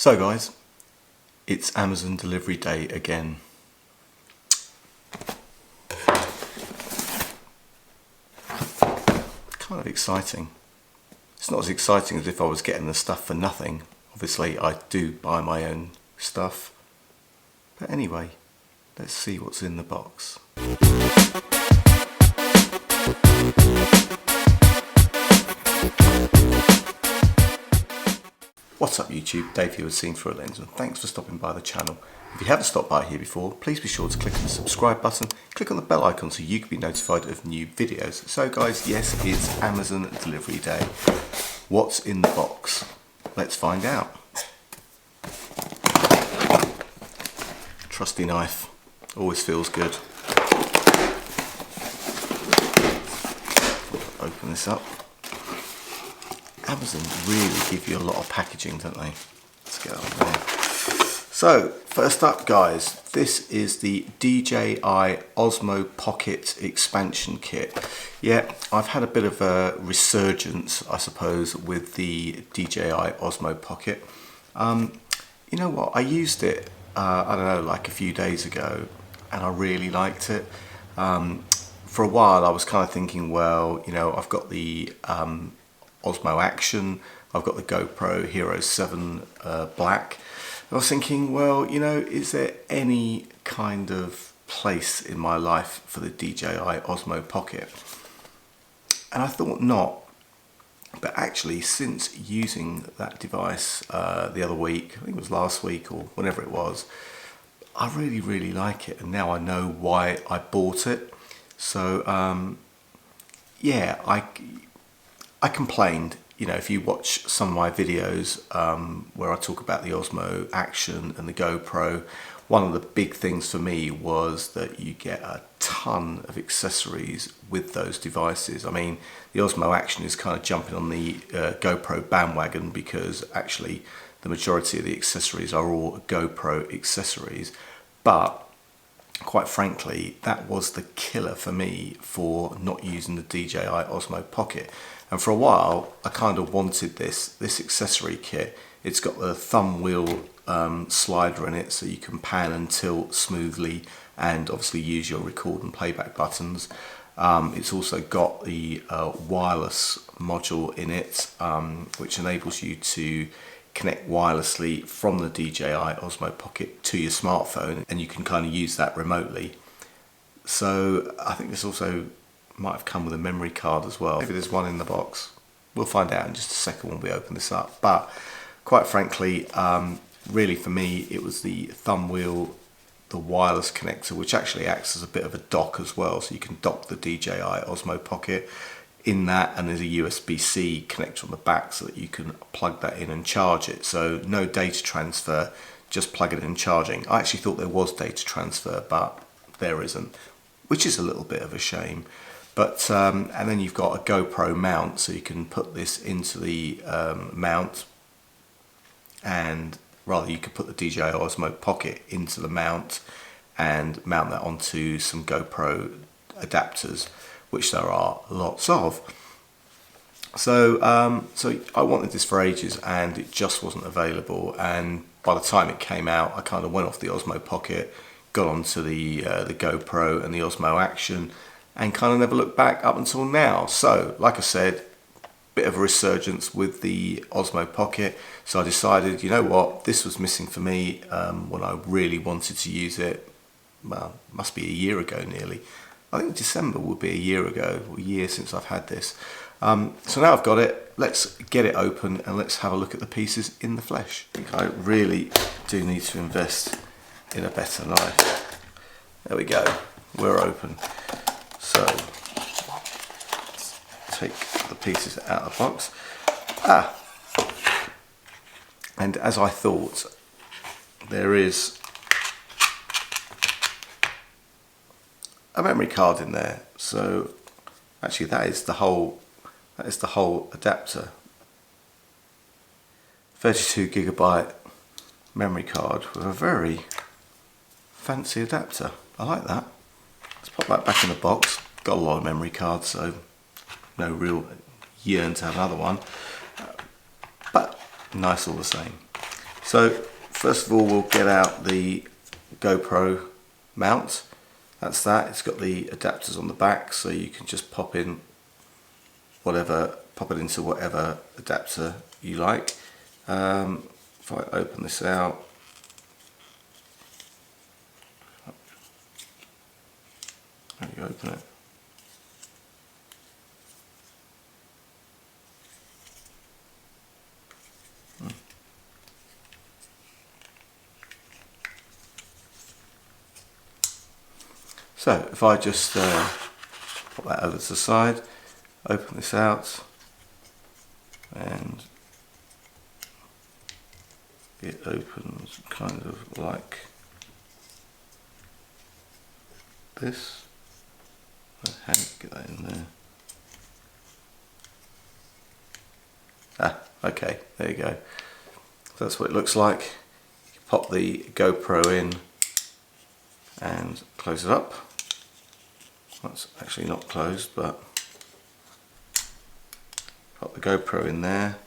So guys, it's Amazon delivery day again. Kind of exciting. It's not as exciting as if I was getting the stuff for nothing. Obviously I do buy my own stuff. But anyway, let's see what's in the box. What's up YouTube, Dave here with Seeing Through a Lens, and thanks for stopping by the channel. If you haven't stopped by here before, please be sure to click on the subscribe button, click on the bell icon so you can be notified of new videos. So guys, yes, it's Amazon delivery day. What's in the box? Let's find out. Trusty knife, always feels good. Open this up. Amazon really give you a lot of packaging, don't they? Let's get on there. So, first up guys, this is the DJI Osmo Pocket expansion kit. Yeah, I've had a bit of a resurgence, I suppose, with the DJI Osmo Pocket. You know what, I used it, I don't know, like a few days ago, and I really liked it. For a while I was kind of thinking, well, you know, I've got the Osmo Action, I've got the GoPro Hero 7 Black. I was thinking, well, you know, is there any kind of place in my life for the DJI Osmo Pocket? And I thought not, but actually since using that device the other week, I think it was last week or whenever it was, I really like it, and now I know why I bought it. So yeah, I complained, you know, if you watch some of my videos where I talk about the Osmo Action and the GoPro, one of the big things for me was that you get a ton of accessories with those devices. I mean, the Osmo Action is kind of jumping on the GoPro bandwagon because actually the majority of the accessories are all GoPro accessories, but quite frankly, that was the killer for me for not using the DJI Osmo Pocket. And for a while, I kind of wanted this accessory kit. It's got the thumb wheel slider in it, so you can pan and tilt smoothly and obviously use your record and playback buttons. It's also got the wireless module in it, which enables you to connect wirelessly from the DJI Osmo Pocket to your smartphone, and you can kind of use that remotely. So I think this also might have come with a memory card as well. Maybe there's one in the box. We'll find out in just a second when we open this up. But quite frankly, really for me, it was the thumb wheel, the wireless connector, which actually acts as a bit of a dock as well. So you can dock the DJI Osmo Pocket in that, and there's a USB-C connector on the back so that you can plug that in and charge it. So no data transfer, just plug it in and charging. I actually thought there was data transfer, but there isn't, which is a little bit of a shame. But and then you've got a GoPro mount, so you can put this into the mount, and rather you could put the DJI Osmo Pocket into the mount and mount that onto some GoPro adapters, which there are lots of. So so I wanted this for ages and it just wasn't available, and by the time it came out I kind of went off the Osmo Pocket, got onto the GoPro and the Osmo Action, and kind of never looked back up until now. So like I said, bit of a resurgence with the Osmo Pocket, so I decided, you know what, this was missing for me when I really wanted to use it. Well, must be a year ago nearly. I think December would be a year ago, or a year since I've had this. So now I've got it, let's get it open and let's have a look at the pieces in the flesh. I think I really do need to invest in a better knife. There we go, we're open. So let's take the pieces out of the box. And as I thought, there is a memory card in there. So actually that is the whole adapter. 32GB memory card with a very fancy adapter. I like that. Let's pop that back in the box. Got a lot of memory cards, so no real yearn to have another one, but nice all the same. So first of all, we'll get out the GoPro mount. That's that. It's got the adapters on the back, so you can just pop it into whatever adapter you like. If I open this out, how do you open it? So if I just put that over to the side, open this out, and it opens kind of like this. How do you get that in there? Ah, okay, there you go. So that's what it looks like. You pop the GoPro in and close it up. That's actually not closed, but pop the GoPro in there.